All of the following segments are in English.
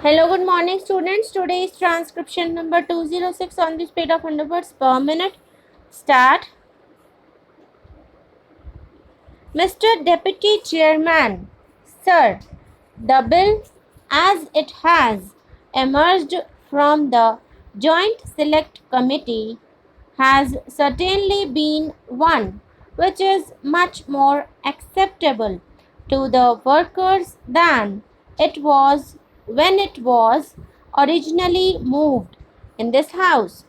Hello, good morning, students. Today is transcription number 206 on the speed of 100 words per minute. Start. Mr. Deputy Chairman, Sir, the bill as it has emerged from the Joint Select Committee has certainly been one which is much more acceptable to the workers than it was when it was originally moved in this House.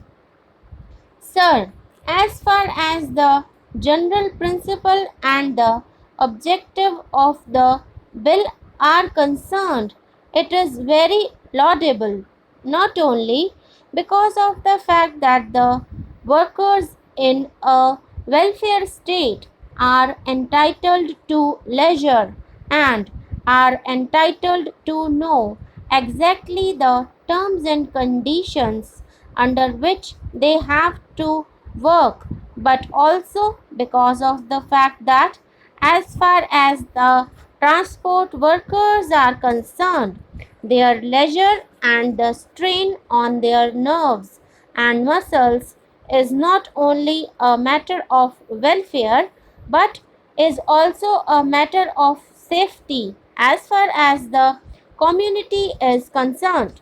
Sir, as far as the general principle and the objective of the bill are concerned, it is very laudable, not only because of the fact that the workers in a welfare state are entitled to leisure and are entitled to know exactly the terms and conditions under which they have to work, but also because of the fact that as far as the transport workers are concerned, their leisure and the strain on their nerves and muscles is not only a matter of welfare but is also a matter of safety as far as the community is concerned.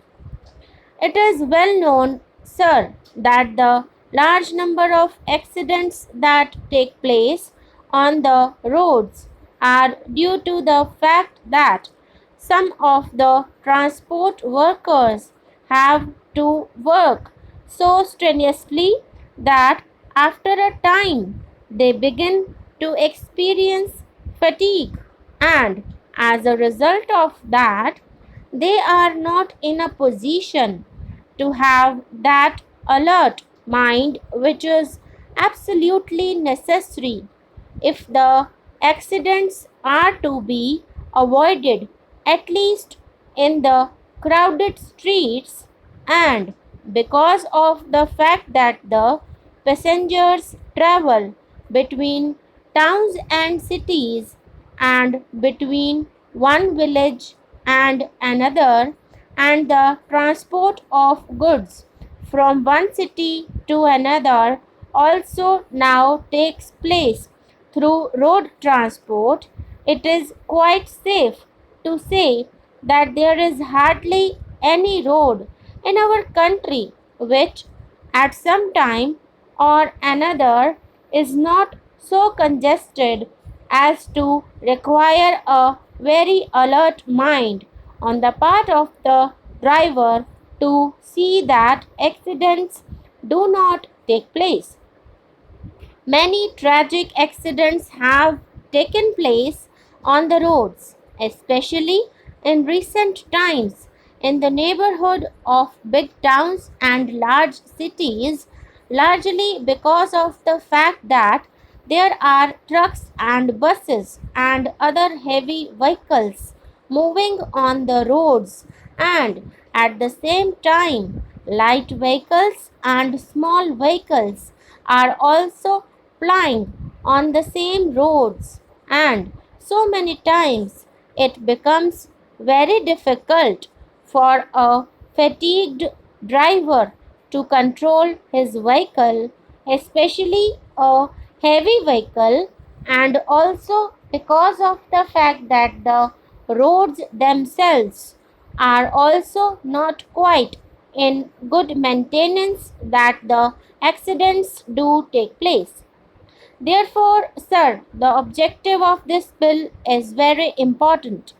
It is well known, sir, that the large number of accidents that take place on the roads are due to the fact that some of the transport workers have to work so strenuously that after a time they begin to experience fatigue, and as a result of that they are not in a position to have that alert mind which is absolutely necessary if the accidents are to be avoided, at least in the crowded streets, and because of the fact that the passengers travel between towns and cities and between one village and another, and the transport of goods from one city to another also now takes place through road transport, it is quite safe to say that there is hardly any road in our country which at some time or another is not so congested as to require a very alert mind on the part of the driver to see that accidents do not take place. Many tragic accidents have taken place on the roads, especially in recent times in the neighborhood of big towns and large cities, largely because of the fact that there are trucks and buses and other heavy vehicles moving on the roads, and at the same time light vehicles and small vehicles are also plying on the same roads, and so many times it becomes very difficult for a fatigued driver to control his vehicle, especially a heavy vehicle, and also because of the fact that the roads themselves are also not quite in good maintenance, that the accidents do take place. Therefore, sir, the objective of this bill is very important.